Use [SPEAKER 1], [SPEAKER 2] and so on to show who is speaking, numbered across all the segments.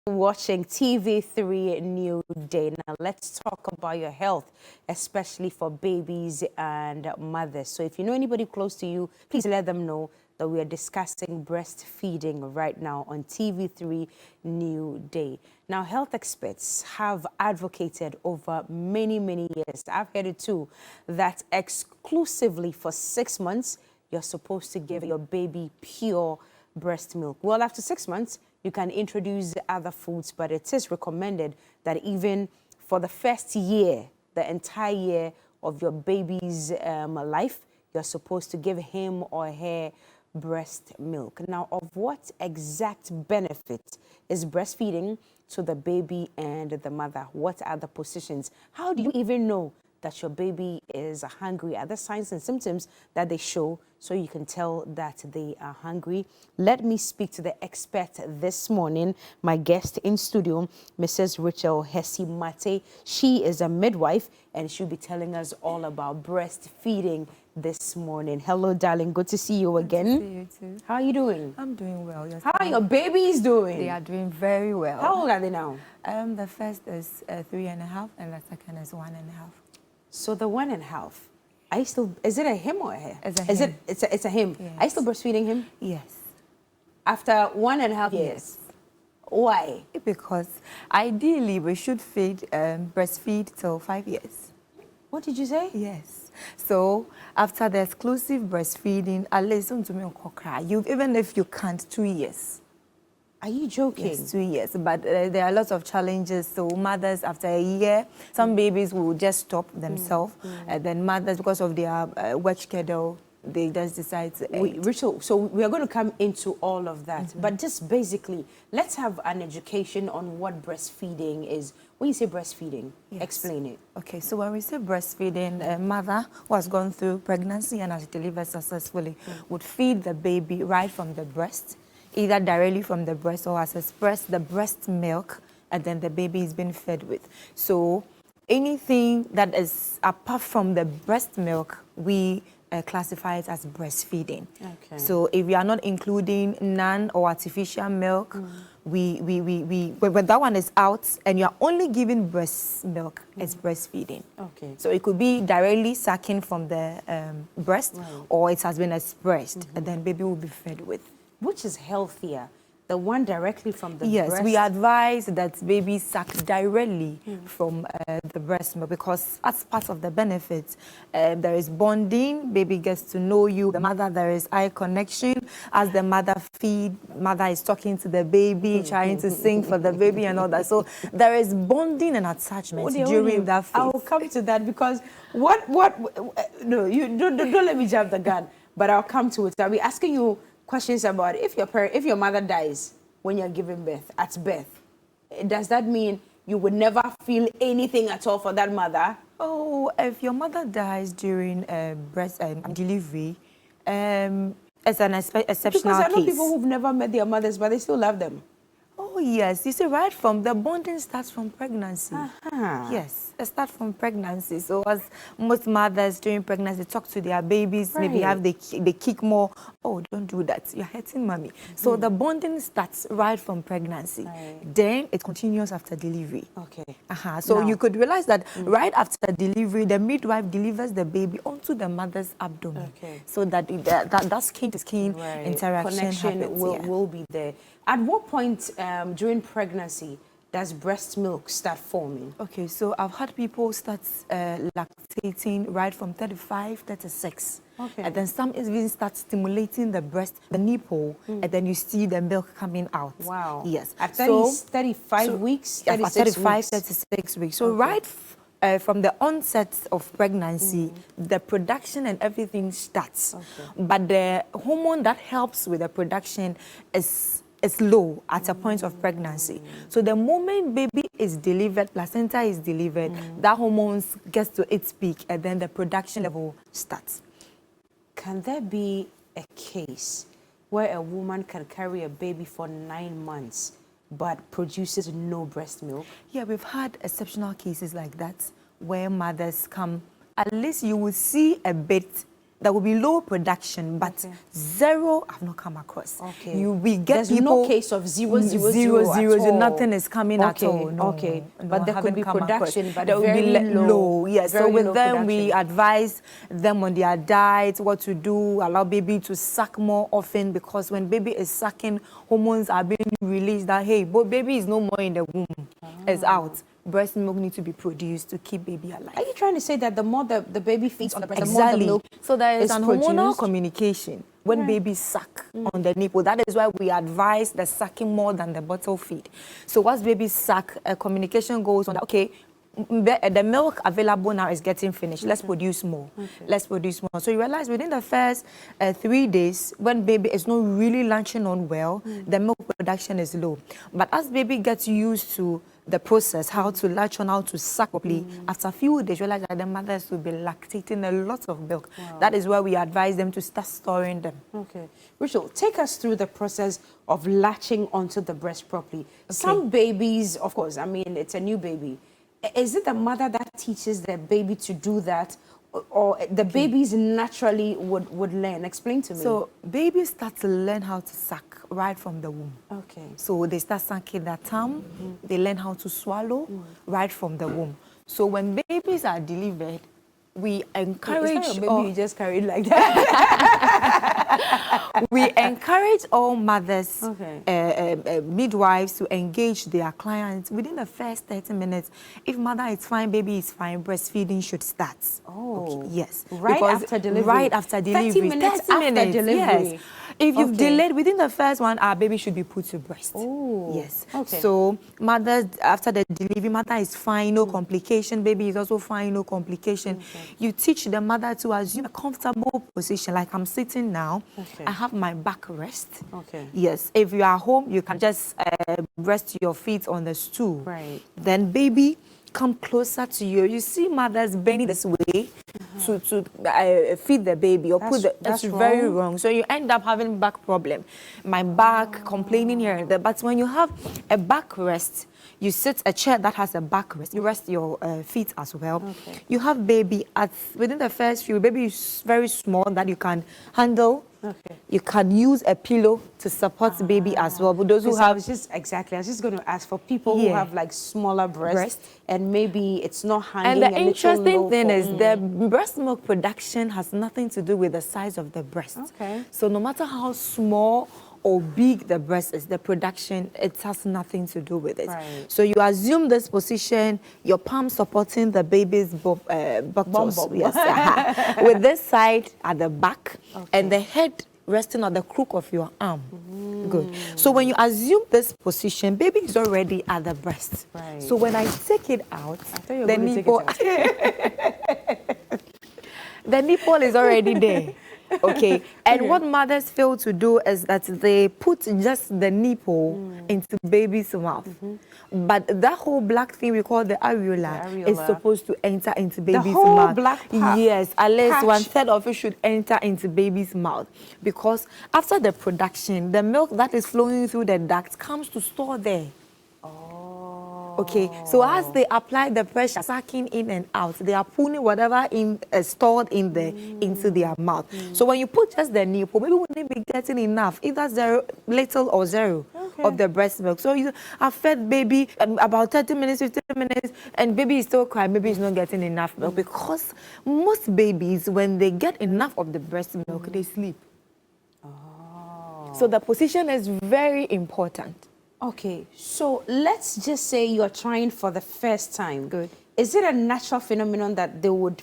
[SPEAKER 1] Watching TV3Newday. Now let's talk about your health, especially for babies and mothers. So if you know anybody close to you, please let them know that we are discussing breastfeeding right now on TV3Newday. Now, health experts have advocated over many years, I've heard it too, that exclusively for 6 months, you're supposed to give your baby pure breast milk. Well, after 6 months, you can introduce other foods, but it is recommended that even for the first year, the entire year of your baby's life, you're supposed to give him or her breast milk. Now, of what exact benefit is breastfeeding to the baby and the mother? What are the positions? How do you even know that your baby is hungry? Are there signs and symptoms that they show so you can tell that they are hungry? Let me speak to the expert this morning, my guest in studio, Mrs. Rachel Hesse Mate. She is a midwife and she'll be telling us all about breastfeeding this morning. Hello, darling. Good to see you again.
[SPEAKER 2] Good to see you too.
[SPEAKER 1] How are you doing?
[SPEAKER 2] I'm doing well.
[SPEAKER 1] How are your babies doing?
[SPEAKER 2] They are doing very well.
[SPEAKER 1] How old are they now?
[SPEAKER 2] The first is 3.5 and the second is 1.5.
[SPEAKER 1] So the 1.5, are you still, is it a him or a her?
[SPEAKER 2] It's a him.
[SPEAKER 1] It's a him.
[SPEAKER 2] Yes.
[SPEAKER 1] Are you still breastfeeding him?
[SPEAKER 2] Yes.
[SPEAKER 1] After 1.5 years?
[SPEAKER 2] Yes.
[SPEAKER 1] Why?
[SPEAKER 2] Because ideally we should breastfeed till 5 years.
[SPEAKER 1] What did you say?
[SPEAKER 2] Yes. So after the exclusive breastfeeding, at least even if you can't, 2 years.
[SPEAKER 1] Are you joking?
[SPEAKER 2] Yes, 2 years. But there are lots of challenges. So mothers, after a year, some babies will just stop themselves. And then mothers, because of their work schedule, they just decide to end.
[SPEAKER 1] Rachel, so we are going to come into all of that. But just basically, let's have an education on what breastfeeding is. When you say breastfeeding,
[SPEAKER 2] Yes.
[SPEAKER 1] explain it.
[SPEAKER 2] Okay, so when we say breastfeeding, a mother who has gone through pregnancy and has delivered successfully would feed the baby right from the breast, either directly from the breast or has expressed the breast milk, and then the baby is being fed with. So anything that is apart from the breast milk, we classify it as breastfeeding.
[SPEAKER 1] Okay.
[SPEAKER 2] So if we are not including non or artificial milk, when that one is out and you are only giving breast milk, it's breastfeeding.
[SPEAKER 1] Okay.
[SPEAKER 2] So it could be directly sucking from the breast, or it has been expressed, and then baby will be fed with.
[SPEAKER 1] Which is healthier? The one directly from the breast?
[SPEAKER 2] Yes, we advise that babies suck directly from the breast milk, because as part of the benefits, there is bonding, baby gets to know you, the mother, there is eye connection. As the mother feeds, mother is talking to the baby, trying to sing for the baby and all that. So there is bonding and attachment during that phase.
[SPEAKER 1] I will come to that because no, you don't let me jump the gun, but I'll come to it. I'll be asking you questions about if your mother dies when you're giving birth, at birth, does that mean you would never feel anything at all for that mother?
[SPEAKER 2] Oh, if your mother dies during breast delivery, it's an exceptional
[SPEAKER 1] because I know
[SPEAKER 2] case.
[SPEAKER 1] people who've never met their mothers, but they still love them.
[SPEAKER 2] Oh, yes. You see, right from the bonding starts from pregnancy. Yes, it starts from pregnancy. So as most mothers during pregnancy talk to their babies, maybe they kick more. Oh, don't do that. You're hurting mommy. So the bonding starts right from pregnancy. Then it continues after delivery.
[SPEAKER 1] Okay.
[SPEAKER 2] So you could realize that right after delivery, the midwife delivers the baby onto the mother's abdomen.
[SPEAKER 1] Okay.
[SPEAKER 2] So that that skin-to-skin interaction
[SPEAKER 1] connection
[SPEAKER 2] happens,
[SPEAKER 1] will be there. At what point during pregnancy does breast milk start forming? Okay,
[SPEAKER 2] so I've had people start lactating right from 35, 36.
[SPEAKER 1] Okay.
[SPEAKER 2] And then some even start stimulating the breast, the nipple, and then you see the milk coming out.
[SPEAKER 1] Wow.
[SPEAKER 2] Yes.
[SPEAKER 1] At 35 weeks? 36
[SPEAKER 2] 35,
[SPEAKER 1] weeks.
[SPEAKER 2] 36 weeks. So right from the onset of pregnancy, the production and everything starts. But the hormone that helps with the production is low at a point of pregnancy. So the moment baby is delivered, placenta is delivered, that hormone gets to its peak, and then the production level starts.
[SPEAKER 1] Can there be a case where a woman can carry a baby for 9 months but produces no breast milk?
[SPEAKER 2] Yeah, we've had exceptional cases like that where mothers come. At least you will see a bit there will be low production, but zero I've not come across.
[SPEAKER 1] Okay.
[SPEAKER 2] We get
[SPEAKER 1] There's
[SPEAKER 2] people
[SPEAKER 1] no case of zero
[SPEAKER 2] zero,
[SPEAKER 1] at all.
[SPEAKER 2] Nothing is coming at all. No,
[SPEAKER 1] Okay.
[SPEAKER 2] no,
[SPEAKER 1] But there could be production, but there will
[SPEAKER 2] be
[SPEAKER 1] be
[SPEAKER 2] low. Yes. So with them,
[SPEAKER 1] production.
[SPEAKER 2] we advise them on their diet, what to do, allow baby to suck more often, because when baby is sucking, hormones are being released that, hey, but baby is no more in the womb, it's out. Breast milk needs to be produced to keep baby alive.
[SPEAKER 1] Are you trying to say that the more the baby feeds on the breast,
[SPEAKER 2] Exactly.
[SPEAKER 1] the more the milk
[SPEAKER 2] so there is an
[SPEAKER 1] produced?
[SPEAKER 2] hormonal communication when babies suck on the nipple. That is why we advise the sucking more than the bottle feed. So once babies suck, communication goes on that, okay, the milk available now is getting finished. Let's produce more. Let's produce more. So you realize within the first 3 days, when baby is not really latching on well, the milk production is low. But as baby gets used to the process, how to latch on, how to suck properly, after a few days, you realize that the mothers will be lactating a lot of milk.
[SPEAKER 1] Wow.
[SPEAKER 2] That is where we advise them to start storing them.
[SPEAKER 1] Okay. Rachel, take us through the process of latching onto the breast properly. Some babies, of course, I mean, it's a new baby. Is it the mother that teaches the baby to do that, or the babies naturally would learn? Explain to me.
[SPEAKER 2] So babies start to learn how to suck right from the womb.
[SPEAKER 1] Okay.
[SPEAKER 2] So they start sucking their tongue. They learn how to swallow right from the womb. So when babies are delivered, we encourage...
[SPEAKER 1] It's not your baby you just carried like that.
[SPEAKER 2] We encourage all mothers, midwives, to engage their clients within the first 30 minutes. If mother is fine, baby is fine, breastfeeding should start.
[SPEAKER 1] Oh.
[SPEAKER 2] Okay. Yes.
[SPEAKER 1] Right after delivery?
[SPEAKER 2] Right after delivery.
[SPEAKER 1] 30 minutes after delivery?
[SPEAKER 2] Yes. If you've delayed within the first 1 hour, baby should be put to breast.
[SPEAKER 1] Oh.
[SPEAKER 2] Yes.
[SPEAKER 1] Okay.
[SPEAKER 2] So mothers, after the delivery, mother is fine, no complication. Baby is also fine, no complication. You teach the mother to assume a comfortable position, like I'm sitting now.
[SPEAKER 1] Okay.
[SPEAKER 2] I have my back rest.
[SPEAKER 1] Okay.
[SPEAKER 2] Yes. If you are home, you can just rest your feet on the stool.
[SPEAKER 1] Right.
[SPEAKER 2] Then baby come closer to you. You see mothers bending this way to feed the baby or put the... That's very wrong. So you end up having back problem. My back, complaining here and there. But when you have a back rest, you sit a chair that has a back rest. You rest your feet as well. Okay. You have baby within the first few. Baby is very small that you can handle. Okay. You can use a pillow to support baby as well. But those who have... I was just going to ask for people who have like smaller breasts and maybe it's not hanging. And the interesting thing is the breast milk production has nothing to do with the size of the breast. Okay. So no matter how small or big the breast is, the production, it has nothing to do with it. Right. So you assume this position, your palm supporting the baby's buttocks, yes, with this side at the back, and the head resting on the crook of your arm. Good. So when you assume this position, baby is already at the breast. Right. So when I take it out, the nipple, the nipple is already there. Okay, and what mothers fail to do is that they put just the nipple into baby's mouth. But that whole black thing we call the areola is supposed to enter into baby's mouth. The whole black part? Yes, at least 1/3 of it should enter into baby's mouth. Because after the production, the milk that is flowing through the duct comes to store there. Okay, so as they apply the pressure, sucking in and out, they are pulling whatever stored in the into their mouth. So when you put just the nipple, baby wouldn't be getting enough, either little or zero of the breast milk. So you have fed baby about 30 minutes, 15 minutes, and baby is still crying. Baby is not getting enough milk because most babies, when they get enough of the breast milk, they sleep. So the position is very important.
[SPEAKER 1] Okay, so let's just say you're trying for the first time. Good. Is it a natural phenomenon that they will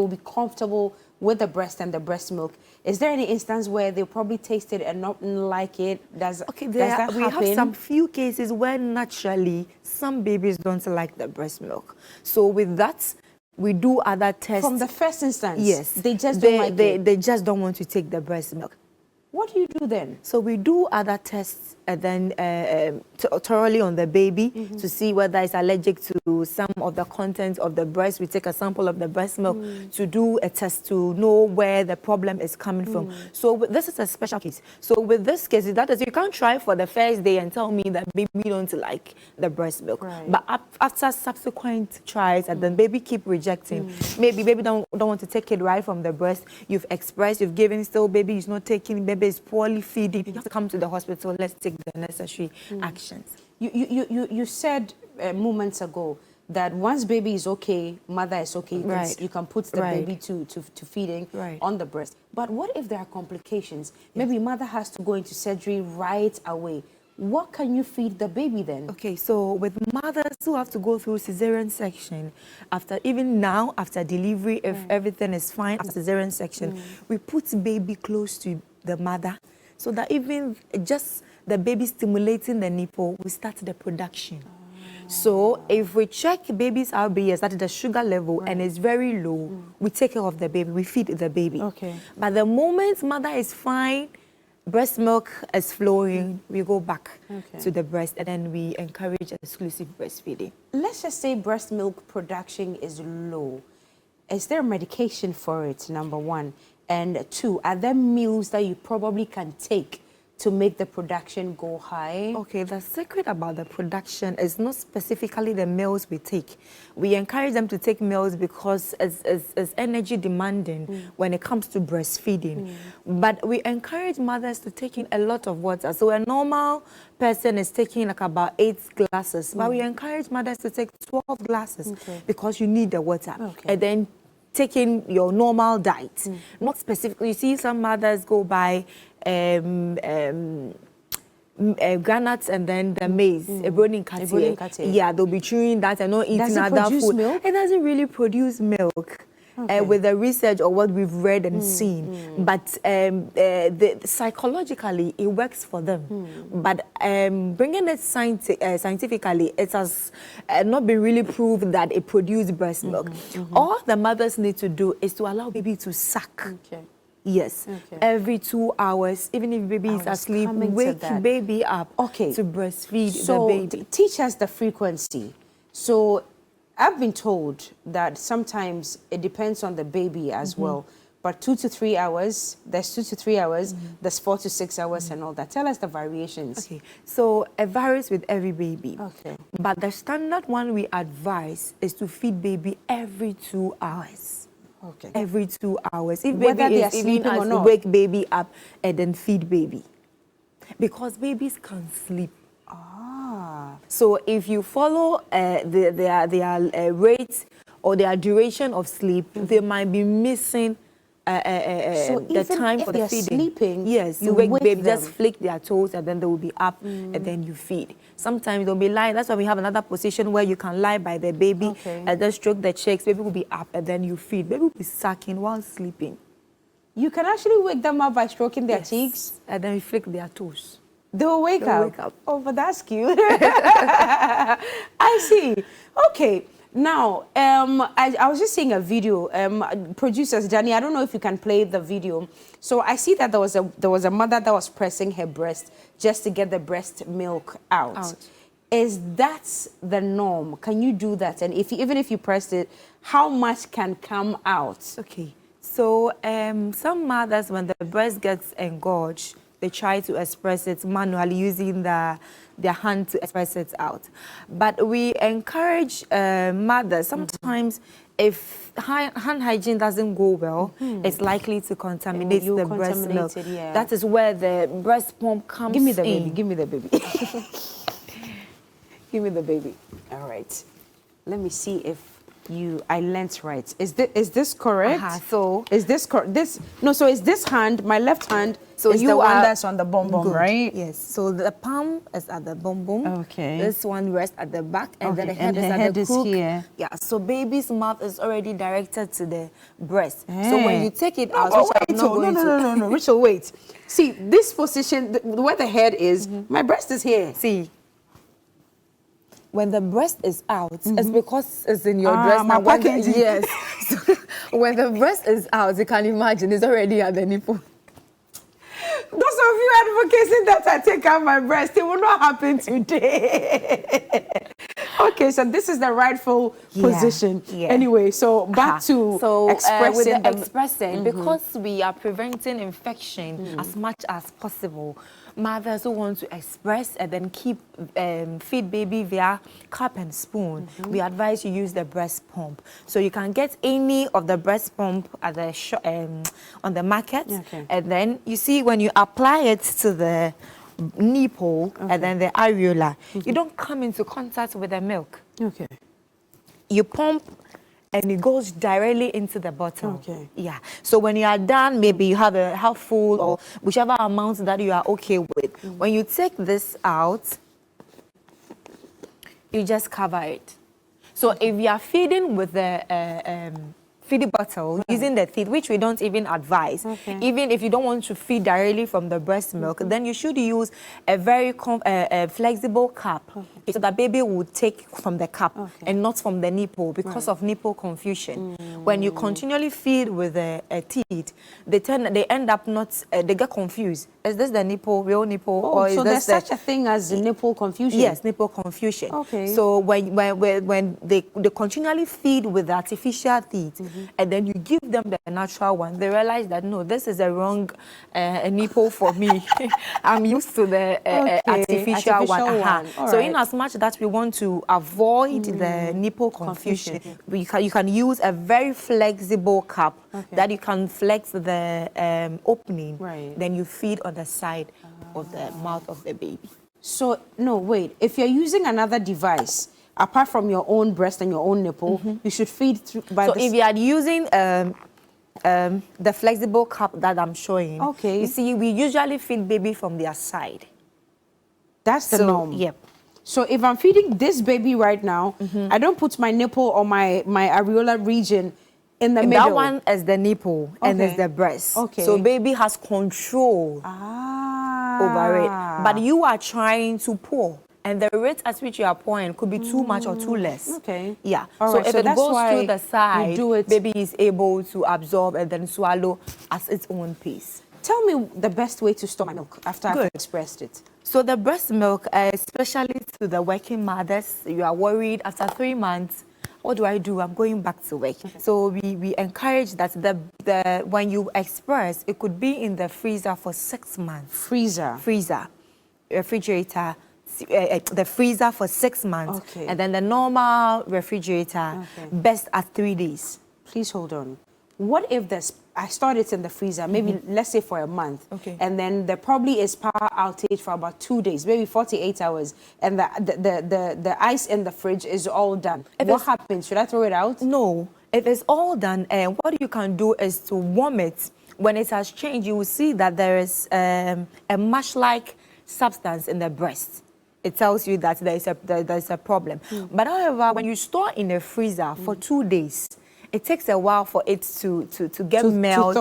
[SPEAKER 1] be comfortable with the breast and the breast milk? Is there any instance where they probably taste it and not like it? Does that happen?
[SPEAKER 2] We have some few cases where naturally some babies don't like the breast milk. So with that, we do other tests.
[SPEAKER 1] From the first instance?
[SPEAKER 2] Yes.
[SPEAKER 1] They just don't like it?
[SPEAKER 2] They just don't want to take the breast milk.
[SPEAKER 1] What do you do then?
[SPEAKER 2] So we do other tests and then thoroughly on the baby to see whether it's allergic to some of the contents of the breast. We take a sample of the breast milk to do a test to know where the problem is coming from. So this is a special case. So with this case, that is, you can't try for the first day and tell me that baby don't like the breast milk.
[SPEAKER 1] Right.
[SPEAKER 2] But after subsequent tries, and then baby keep rejecting. Maybe baby don't want to take it right from the breast. You've expressed, you've given, still baby is not taking, baby is poorly feeding. You have to come to the hospital. Let's take the necessary actions.
[SPEAKER 1] You said moments ago that once baby is okay, mother is okay, you can put the baby to feeding on the breast. But what if there are complications? Maybe mother has to go into surgery right away. What can you feed the baby then?
[SPEAKER 2] Okay, so with mothers who have to go through cesarean section, even now after delivery, if everything is fine after cesarean section, we put baby close to the mother so that even just the baby stimulating the nipple will start the production. So if we check baby's RBS, that is the sugar level, and it's very low, we take care of the baby, we feed the baby.
[SPEAKER 1] Okay.
[SPEAKER 2] But the moment mother is fine, breast milk is flowing, we go back to the breast, and then we encourage exclusive breastfeeding.
[SPEAKER 1] Let's just say breast milk production is low. Is there medication for it, number one? And two, are there meals that you probably can take to make the production go high?
[SPEAKER 2] Okay, the secret about the production is not specifically the meals we take. We encourage them to take meals because it's energy demanding when it comes to breastfeeding. But we encourage mothers to take in a lot of water. So a normal person is taking like about 8 glasses, but we encourage mothers to take 12 glasses because you need the water. And then taking your normal diet, not specifically. You see some mothers go by granuts and then the maize, yeah, they'll be chewing that and not eating other food.
[SPEAKER 1] Milk?
[SPEAKER 2] It doesn't really produce milk. With the research or what we've read and seen, but psychologically it works for them. But bringing it scientifically, it has not been really proved that it produces breast milk. All the mothers need to do is to allow baby to suck. Yes, every 2 hours, even if baby is asleep, wake baby up to breastfeed the baby.
[SPEAKER 1] Teach us the frequency. So I've been told that sometimes it depends on the baby as well. But 2 to 3 hours, there's 2 to 3 hours, there's 4 to 6 hours and all that. Tell us the variations.
[SPEAKER 2] Okay, so it varies with every baby.
[SPEAKER 1] Okay.
[SPEAKER 2] But the standard one we advise is to feed baby every 2 hours.
[SPEAKER 1] Okay.
[SPEAKER 2] Every 2 hours. If
[SPEAKER 1] whether
[SPEAKER 2] baby
[SPEAKER 1] they are
[SPEAKER 2] is even
[SPEAKER 1] sleeping or
[SPEAKER 2] as
[SPEAKER 1] not.
[SPEAKER 2] wake baby up and then feed baby. Because babies can sleep. So if you follow their rate or their duration of sleep, they might be missing the time for the feeding.
[SPEAKER 1] Sleeping,
[SPEAKER 2] yes, you wake baby, just flick their toes and then they will be up and then you feed. Sometimes they'll be lying. That's why we have another position where you can lie by the baby and then stroke the cheeks. Baby will be up and then you feed. Baby will be sucking while sleeping.
[SPEAKER 1] You can actually wake them up by stroking their cheeks?
[SPEAKER 2] And then you flick their toes.
[SPEAKER 1] They will wake up. Oh, but that's cute. I see. Okay. Now, I was just seeing a video. Producers, Danny, I don't know if you can play the video. So I see that there was a mother that was pressing her breast just to get the breast milk out. Is that the norm? Can you do that? And even if you pressed it, how much can come out?
[SPEAKER 2] Okay. So some mothers, when the breast gets engorged, they try to express it manually using their hand to express it out. But we encourage mothers, sometimes if hand hygiene doesn't go well, it's likely to contaminate the breast milk. That is where the breast pump comes in.
[SPEAKER 1] Give me the baby, give me the baby. Give me the baby. All right. Let me see if I learnt right. Is this correct?
[SPEAKER 2] So
[SPEAKER 1] is this correct? So is this hand, my left hand, so is the one that's on the bum bum, right?
[SPEAKER 2] Yes. So the palm is at the bum bum.
[SPEAKER 1] Okay.
[SPEAKER 2] This one rests at the back, and then the head is at the crook.
[SPEAKER 1] Here.
[SPEAKER 2] Yeah. So baby's mouth is already directed to the breast. So when you take it out,
[SPEAKER 1] no, Rachel, wait. See this position where the head is. My breast is here.
[SPEAKER 2] See. When the breast is out, it's because it's in your dress.
[SPEAKER 1] My package.
[SPEAKER 2] Yes. So when the breast is out, you can imagine it's already at the nipple.
[SPEAKER 1] That's of you advocating that I take out my breast, it will not happen today. Okay, so this is the rightful position.
[SPEAKER 2] Yeah.
[SPEAKER 1] Anyway, so back to expressing.
[SPEAKER 2] With the expressing, because we are preventing infection as much as possible, mothers who want to express and then feed baby via cup and spoon, we advise you use the breast pump. So you can get any of the breast pump at the on the market, and then you see when you apply it to the nipple and then the areola, you don't come into contact with the milk. Okay. You pump and it goes directly into the bottle. Okay. Yeah. So when you are done, maybe you have a half full or whichever amount that you are okay with. When you take this out, you just cover it. So if you are feeding with the feeding bottle using the teeth, which we don't even advise, even if you don't want to feed directly from the breast milk, then you should use a very flexible cup, so that baby will take from the cup and not from the nipple, because of nipple confusion. When you continually feed with a teeth, they end up they get confused. Is this the nipple, real nipple, or is
[SPEAKER 1] so
[SPEAKER 2] this
[SPEAKER 1] there's such a thing as nipple confusion?
[SPEAKER 2] Yes, nipple confusion. Okay. So when they continually feed with the artificial teeth, and then you give them the natural one, they realize that no, this is a wrong nipple for me. I'm used to the artificial one. So in as much that we want to avoid the nipple confusion, you can use a very flexible cup that you can flex the opening. Then you feed on the side of the mouth of the baby.
[SPEAKER 1] So no, wait. If you're using another device apart from your own breast and your own nipple, you should feed through.
[SPEAKER 2] So if you are using the flexible cup that I'm showing, you see, we usually feed baby from their side.
[SPEAKER 1] That's the norm.
[SPEAKER 2] Yep.
[SPEAKER 1] So if I'm feeding this baby right now, I don't put my nipple or my areola region in the middle.
[SPEAKER 2] That one is the nipple and is the breast. So baby has control over it. But you are trying to pour. And the rate at which you are pouring could be too much or too less. Yeah. So if it goes through the side, baby is able to absorb and then swallow at its own pace.
[SPEAKER 1] Tell me the best way to store my milk after I've expressed it.
[SPEAKER 2] So the breast milk, especially to the working mothers, you are worried after 3 months. What do I do? I'm going back to work. So we encourage that when you express, it could be in the freezer for 6 months. Freezer, refrigerator. The freezer for 6 months, and then the normal refrigerator best at 3 days.
[SPEAKER 1] Please hold on. What if I start it in the freezer, maybe let's say for a month, and then there probably is power outage for about 2 days, maybe 48 hours, and the ice in the fridge is all done. What happens? Should I throw it out?
[SPEAKER 2] No. If it's all done, what you can do is to warm it. When it has changed, you will see that there is a much-like substance in the breast. It tells you that there is a problem. But however, when you store in a freezer for 2 days, it takes a while for it to get melt.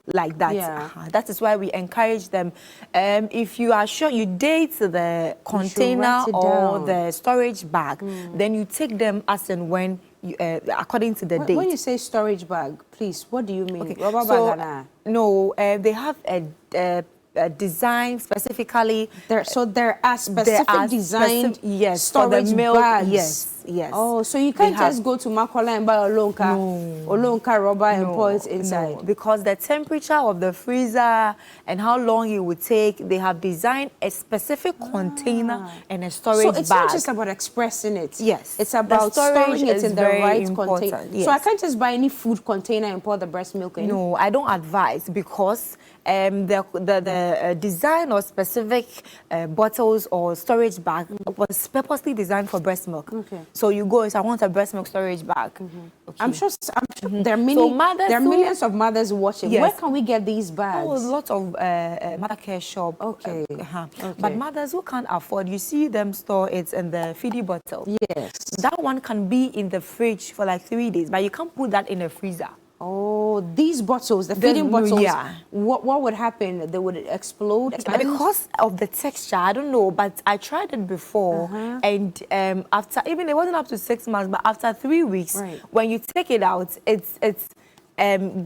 [SPEAKER 2] Like that. That is why we encourage them. If you are sure you date the container or the storage bag, then you take them as and when, according to the date.
[SPEAKER 1] When you say storage bag, please, what do you mean? Rubber bag?
[SPEAKER 2] No, they have a design specifically.
[SPEAKER 1] There are specific designed storage
[SPEAKER 2] for the milk,
[SPEAKER 1] bags.
[SPEAKER 2] Yes.
[SPEAKER 1] Oh, so you can't just go to Makola and buy Olonka rubber and pour it inside.
[SPEAKER 2] No, because the temperature of the freezer and how long it would take, they have designed a specific container and a storage bag.
[SPEAKER 1] So it's not just about expressing it.
[SPEAKER 2] Yes.
[SPEAKER 1] It's about storing it in the right container.
[SPEAKER 2] Yes.
[SPEAKER 1] So I can't just buy any food container and pour the breast milk in?
[SPEAKER 2] No, I don't advise, because the design or specific bottles or storage bag was purposely designed for breast milk. So you go, I want a breast milk storage bag.
[SPEAKER 1] I'm sure there are millions of mothers watching. Where can we get these bags?
[SPEAKER 2] Oh, lots of mother care shop. But mothers who can't afford, you see them store it in the feeding bottle.
[SPEAKER 1] Yes.
[SPEAKER 2] That one can be in the fridge for like 3 days, but you can't put that in a freezer.
[SPEAKER 1] Oh, these bottles, the feeding bottles, what would happen? They would explode?
[SPEAKER 2] Because of the texture, I don't know, but I tried it before, and after, even it wasn't up to 6 months, but after 3 weeks, when you take it out, it's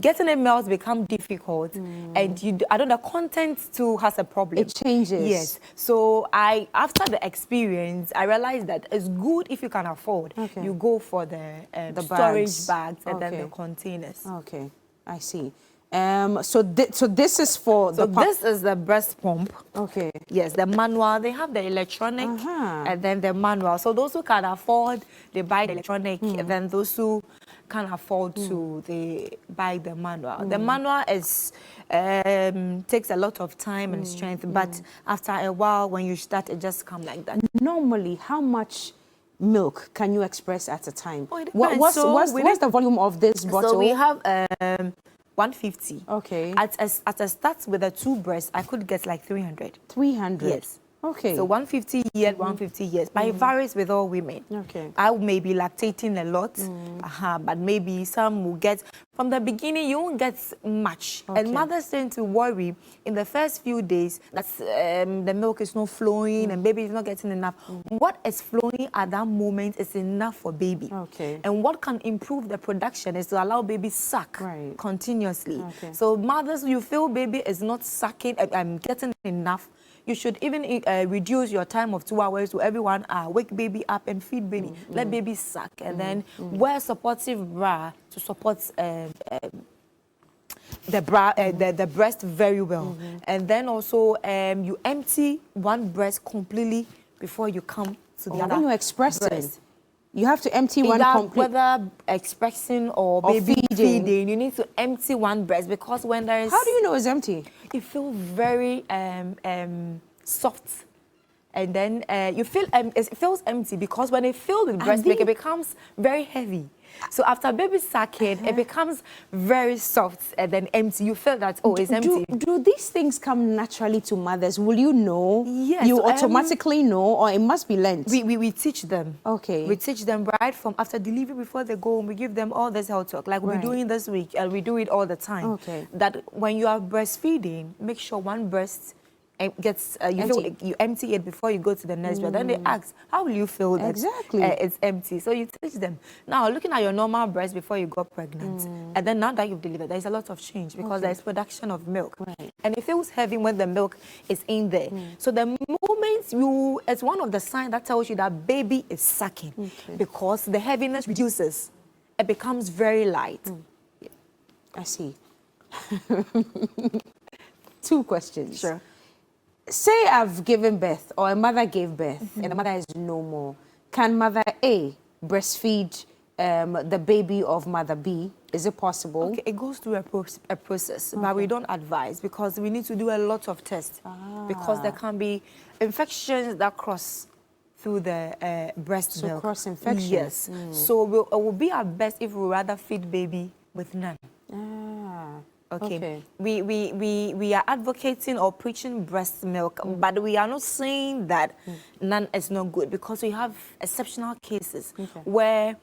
[SPEAKER 2] getting it melts become difficult, and I don't know, the content too has a problem.
[SPEAKER 1] It changes.
[SPEAKER 2] Yes. So after the experience, I realized that it's good if you can afford.
[SPEAKER 1] Okay.
[SPEAKER 2] You go for the storage bags and then the containers.
[SPEAKER 1] Okay, I see. So this is for
[SPEAKER 2] so this is the breast pump.
[SPEAKER 1] Okay.
[SPEAKER 2] Yes, the manual. They have the electronic and then the manual. So those who can afford, they buy the electronic, and then those who can't afford to, they buy the manual. The manual is takes a lot of time and strength, but after a while, when you start, it just comes like that.
[SPEAKER 1] Normally, how much milk can you express at a time?
[SPEAKER 2] Oh, it depends.
[SPEAKER 1] What's the volume of this bottle?
[SPEAKER 2] So we have 150.
[SPEAKER 1] Okay.
[SPEAKER 2] At a start with the 2 breasts, I could get like 300.
[SPEAKER 1] 300?
[SPEAKER 2] Yes.
[SPEAKER 1] Okay.
[SPEAKER 2] So 150 years, 150 years. But it varies with all women.
[SPEAKER 1] Okay.
[SPEAKER 2] I may be lactating a lot, but maybe some will get, from the beginning, you won't get much.
[SPEAKER 1] Okay.
[SPEAKER 2] And mothers tend to worry in the first few days that the milk is not flowing and baby is not getting enough. What is flowing at that moment is enough for baby.
[SPEAKER 1] Okay.
[SPEAKER 2] And what can improve the production is to allow baby suck continuously. Okay. So mothers, you feel baby is not sucking and getting enough, you should even reduce your time of 2 hours to every 1 hour. Wake baby up and feed baby. Let baby suck. And then wear supportive bra to support the breast very well. And then also you empty one breast completely before you come to the other.
[SPEAKER 1] When you're expressing, breast. You have to empty one completely.
[SPEAKER 2] Whether expressing or baby feeding, you need to empty one breast, because when there is...
[SPEAKER 1] How do you know it's empty?
[SPEAKER 2] You feel very soft. And then you feel it feels empty, because when it fills with breast milk, it becomes very heavy. So after baby sucking, it becomes very soft and then empty. You feel that, oh, it's empty.
[SPEAKER 1] Do these things come naturally to mothers? Will you know?
[SPEAKER 2] Yes.
[SPEAKER 1] You automatically know, or it must be learned?
[SPEAKER 2] We teach them.
[SPEAKER 1] Okay.
[SPEAKER 2] We teach them right from after delivery, before they go home. We give them all this health talk, like we're doing this week, and we do it all the time.
[SPEAKER 1] Okay.
[SPEAKER 2] That when you are breastfeeding, make sure one breast gets you empty it before you go to the next breast. Then they ask, how will you feel that it's empty? So you teach them. Now, looking at your normal breast before you got pregnant, and then now that you've delivered, there's a lot of change, because there's production of milk. And it feels heavy when the milk is in there. So the moment it's one of the signs that tells you that baby is sucking, because the heaviness reduces. It becomes very light.
[SPEAKER 1] I see. 2 questions.
[SPEAKER 2] Sure.
[SPEAKER 1] Say I've given birth, or a mother gave birth, and the mother is no more. Can mother A breastfeed the baby of mother B? Is it possible?
[SPEAKER 2] Okay, it goes through a process, but we don't advise, because we need to do a lot of tests, because there can be infections that cross through the breast milk.
[SPEAKER 1] Cross infections.
[SPEAKER 2] Yes. So it will be our best if we rather feed baby with none. Okay. We are advocating or preaching breast milk, but we are not saying that none is not good, because we have exceptional cases where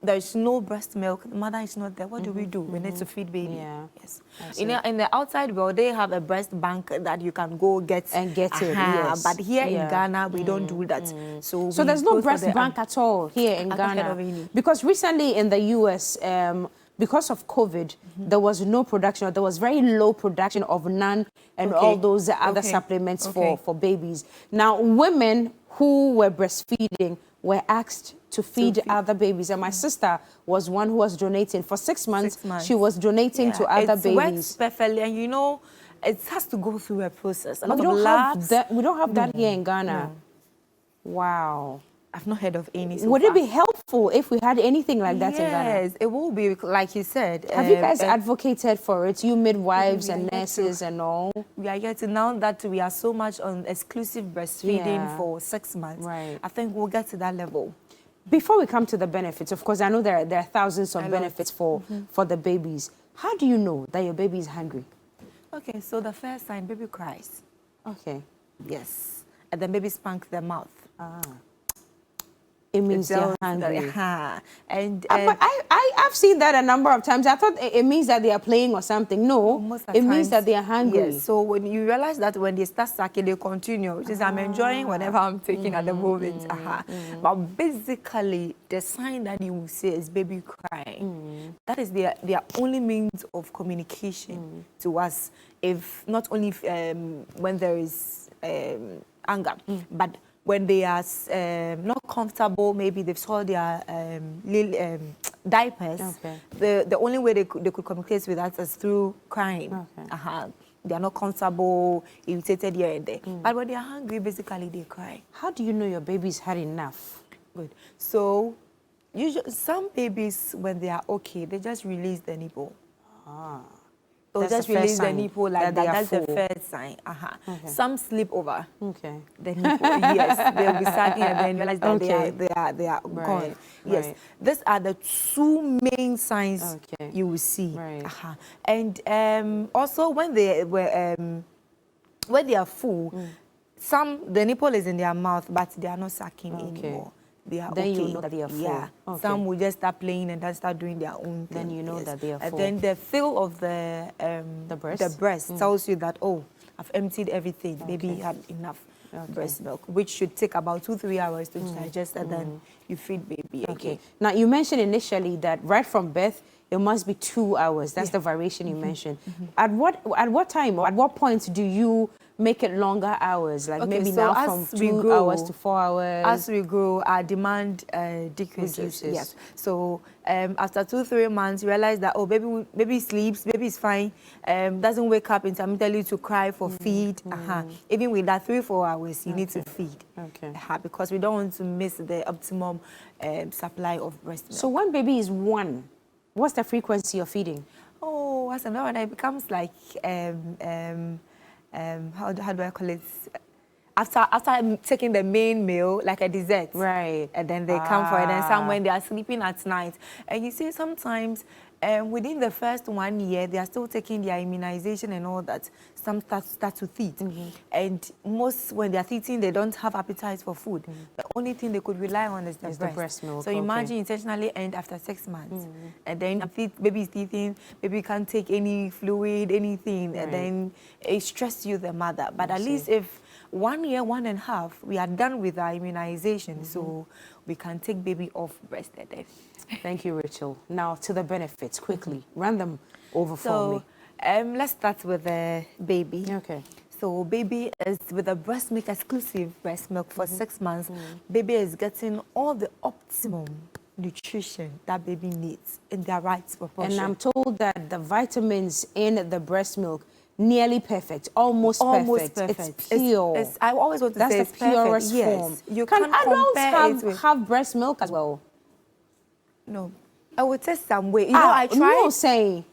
[SPEAKER 2] there is no breast milk, the mother is not there. What do? We need to feed baby. Yes. In the outside world, they have a breast bank that you can go get
[SPEAKER 1] it. Yes.
[SPEAKER 2] But here in Ghana, we don't do that. So
[SPEAKER 1] there's no breast bank at all here in Ghana, because recently in the US, because of COVID, there was no production, or there was very low production of NAN and all those other supplements for babies. Now, women who were breastfeeding were asked to feed other babies. And my sister was one who was donating. For 6 months, she was donating to other babies.
[SPEAKER 2] It works perfectly, and you know, it has to go through a process.
[SPEAKER 1] We don't have that here in Ghana. Wow.
[SPEAKER 2] I've not heard of any.
[SPEAKER 1] Would it be helpful if we had anything like that in Ghana?
[SPEAKER 2] Yes, it will be, like you said.
[SPEAKER 1] Have you guys advocated for it, you midwives and nurses and all?
[SPEAKER 2] We are getting, now that we are so much on exclusive breastfeeding for 6 months, I think we'll get to that level.
[SPEAKER 1] Before we come to the benefits, of course, I know there are thousands of benefits for the babies. How do you know that your baby is hungry?
[SPEAKER 2] Okay, so the first sign, baby cries.
[SPEAKER 1] Okay.
[SPEAKER 2] Yes. And then baby spanks their mouth.
[SPEAKER 1] it means they're
[SPEAKER 2] tells
[SPEAKER 1] hungry.
[SPEAKER 2] And
[SPEAKER 1] But I've seen that a number of times. I thought it means that they are playing or something. No,
[SPEAKER 2] most of
[SPEAKER 1] it
[SPEAKER 2] the
[SPEAKER 1] means
[SPEAKER 2] times,
[SPEAKER 1] that they are hungry.
[SPEAKER 2] Yes. So when you realize that when they start sucking, they continue, which is I'm enjoying whatever I'm taking at the moment. But basically, the sign that you will see is baby crying. That is their only means of communication to us. If not only when there is anger, but when they are not comfortable, maybe they've saw their diapers, the only way they could communicate with us is through crying. They are not comfortable, irritated here and there. But when they are hungry, basically they cry.
[SPEAKER 1] How do you know your baby's had enough?
[SPEAKER 2] Good. So, usually, some babies, when they are okay, they just release the nipple. So
[SPEAKER 1] That's
[SPEAKER 2] just
[SPEAKER 1] the first
[SPEAKER 2] release the
[SPEAKER 1] sign
[SPEAKER 2] nipple like
[SPEAKER 1] that they
[SPEAKER 2] that.
[SPEAKER 1] are
[SPEAKER 2] That's the
[SPEAKER 1] full.
[SPEAKER 2] first sign. Some sleep over.
[SPEAKER 1] Okay.
[SPEAKER 2] The nipple. Yes, they'll be sucking and then realize that they are gone. Yes, these are the two main signs you will see. And also when they are full, the nipple is in their mouth, but they are not sucking anymore. They are
[SPEAKER 1] then
[SPEAKER 2] okay.
[SPEAKER 1] you know that they are full.
[SPEAKER 2] Yeah. Some will just start playing and then start doing their own thing.
[SPEAKER 1] Then you know that they are full.
[SPEAKER 2] And then the feel of the breast tells you that, oh, I've emptied everything. Maybe you had enough breast milk, which should take about 2-3 hours to digest, and then you feed baby again.
[SPEAKER 1] Now, you mentioned initially that right from birth, it must be 2 hours. That's the variation you mentioned. At what time or at what point do you make it longer hours? Like maybe
[SPEAKER 2] so
[SPEAKER 1] now from 2 hours to 4 hours?
[SPEAKER 2] As we grow, our demand decreases. Yes. So after 2-3 months, you realize that, oh, baby sleeps, baby is fine, doesn't wake up intermittently to cry for feed. Even with that 3-4 hours, you need to feed. Because we don't want to miss the optimum supply of breast milk.
[SPEAKER 1] So when baby is 1, what's the frequency of feeding?
[SPEAKER 2] Oh, as an when it becomes like how do I call it? After taking the main meal, like a dessert.
[SPEAKER 1] Right.
[SPEAKER 2] And then they come for it. And some when they are sleeping at night. And you see sometimes within the first 1 year, they are still taking their immunization and all that. Some start to teeth. And most, when they are teething, they don't have appetite for food. The only thing they could rely on is the breast
[SPEAKER 1] milk.
[SPEAKER 2] So imagine intentionally end after 6 months. And then baby is teething, baby can't take any fluid, anything. And then it stresses you, the mother. But at least if 1 year, 1.5, we are done with our immunization, so we can take baby off breastfeeding.
[SPEAKER 1] Thank you, Rachel. Now to the benefits, quickly. Run them over for me.
[SPEAKER 2] Let's start with the baby.
[SPEAKER 1] Okay.
[SPEAKER 2] So baby is with the breast milk, exclusive breast milk for 6 months. Baby is getting all the optimum nutrition that baby needs in their right proportion.
[SPEAKER 1] And I'm told that the vitamins in the breast milk nearly perfect, almost perfect. It's pure.
[SPEAKER 2] I always want to say
[SPEAKER 1] that's the purest form.
[SPEAKER 2] You
[SPEAKER 1] can adults have breast milk as well?
[SPEAKER 2] No, I would say some way. You know, I tried.
[SPEAKER 1] No, saying.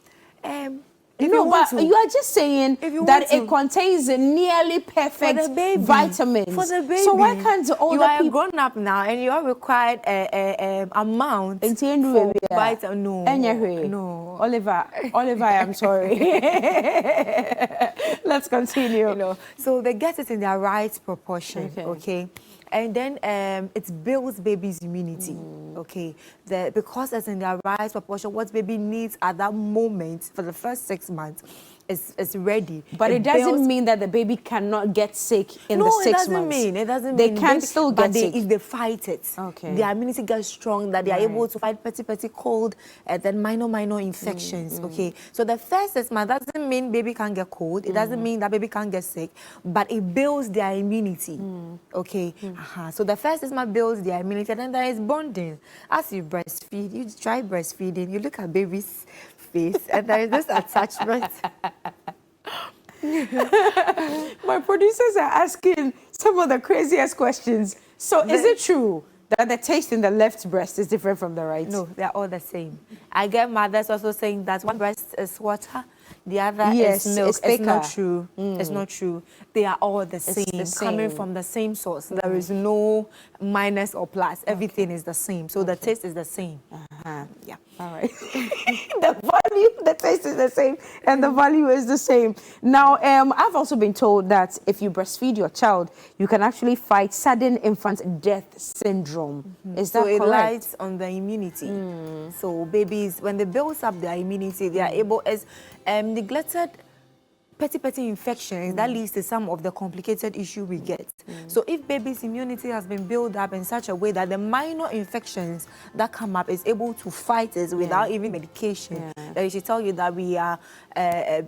[SPEAKER 2] But
[SPEAKER 1] you are just saying that it contains nearly perfect vitamins.
[SPEAKER 2] For the baby.
[SPEAKER 1] So why can't all
[SPEAKER 2] you are grown up now and you are required amount for vitamin? No.
[SPEAKER 1] Oliver, I'm sorry. Let's continue.
[SPEAKER 2] So they get it in their right proportion, okay? And then it builds baby's immunity, okay? Because it's in their right proportion, what baby needs at that moment for the first 6 months is ready.
[SPEAKER 1] But it doesn't mean that the baby cannot get sick in the 6 months.
[SPEAKER 2] It doesn't mean.
[SPEAKER 1] They can still get sick.
[SPEAKER 2] If they fight it, their immunity gets strong, that they are able to fight petty cold, and then minor infections, okay? So the first 6 months doesn't mean baby can't get cold. It doesn't mean that baby can't get sick, but it builds their immunity, okay? So the first 6 months builds their immunity, and then there is bonding. As you breastfeed, you try breastfeeding, you look at baby's face, and there is this attachment.
[SPEAKER 1] My producers are asking some of the craziest questions. So is it true that the taste in the left breast is different from the right?
[SPEAKER 2] No, they're all the same. I get mothers also saying that one breast is water, the other is milk. It's not true. It's not true. They are all the same, coming from the same source. There is no minus or plus. Everything is the same. So the taste is the same.
[SPEAKER 1] Yeah. All right. The taste is the same, and the value is the same. Now, I've also been told that if you breastfeed your child, you can actually fight sudden infant death syndrome. Is that
[SPEAKER 2] so
[SPEAKER 1] correct?
[SPEAKER 2] it lies on the immunity. So babies, when they build up their immunity, they are able, as neglected petty infections, that leads to some of the complicated issue we get. So if baby's immunity has been built up in such a way that the minor infections that come up is able to fight it without even medication, then it should tell you that we are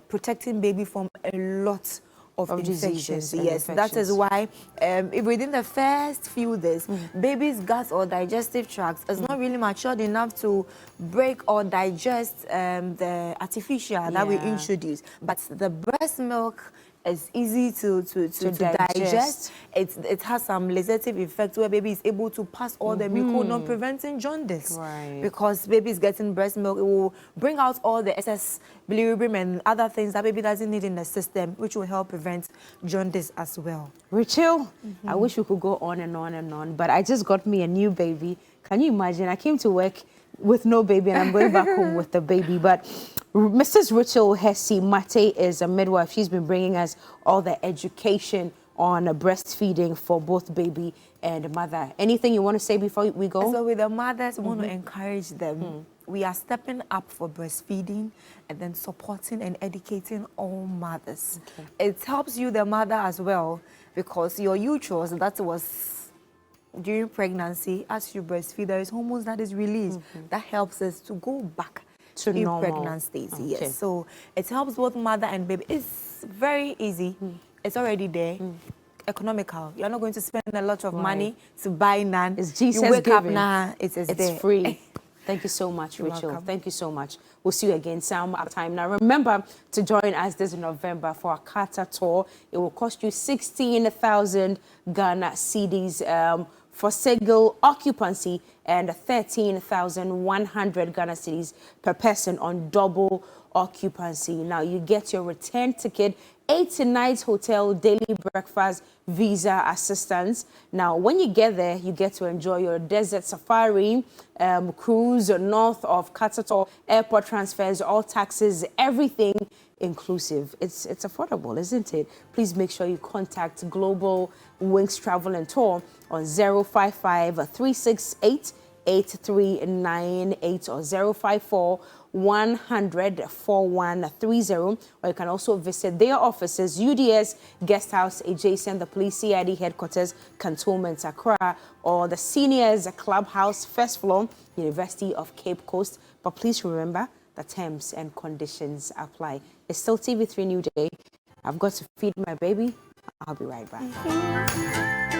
[SPEAKER 2] protecting baby from a lot of infections. Yes, that is why if within the first few days, baby's gut or digestive tract is not really matured enough to break or digest the artificial that we introduce. But the breast milk is easy to digest. It has some laxative effect where baby is able to pass all the mucosal, preventing jaundice. Because baby is getting breast milk, it will bring out all the excess bilirubin and other things that baby doesn't need in the system, which will help prevent jaundice as well.
[SPEAKER 1] Rachel, I wish we could go on and on and on, but I just got me a new baby. Can you imagine? I came to work with no baby and I'm going back home with the baby. But Mrs. Rachel Hesse Mate is a midwife. She's been bringing us all the education on breastfeeding for both baby and mother. Anything you want to say before we go?
[SPEAKER 2] So with the mothers, we want to encourage them. We are stepping up for breastfeeding and then supporting and educating all mothers. It helps you, the mother, as well, because your uterus, that was during pregnancy, as you breastfeed, there is hormones that is released that helps us to go back to normal pregnant stage. Yes, so it helps both mother and baby. It's very easy. It's already there. Economical. You're not going to spend a lot of money to buy none.
[SPEAKER 1] It's Jesus
[SPEAKER 2] you wake
[SPEAKER 1] giving.
[SPEAKER 2] up now, it's there.
[SPEAKER 1] Free. Thank you so much, Rachel.
[SPEAKER 2] Welcome.
[SPEAKER 1] Thank you so much. We'll see you again some other time. Now, remember to join us this November for our Qatar tour. It will cost you 16,000 Ghana cedis for single occupancy and 13,100 Ghana cedis per person on double occupancy. Now, you get your return ticket, 8 nights hotel, daily breakfast, visa assistance. Now, when you get there, you get to enjoy your desert safari, cruise north of Qatar, airport transfers, all taxes, everything inclusive. It's affordable, isn't it? Please make sure you contact Global Wings Travel and Tour on 055-368-8398 or 054-100-4130, or you can also visit their offices, UDS Guest House adjacent the Police CID Headquarters, Cantonment, Accra, or the Seniors Clubhouse, first floor, University of Cape Coast. But please remember, the terms and conditions apply. It's still TV3 New Day. I've got to feed my baby. I'll be right back.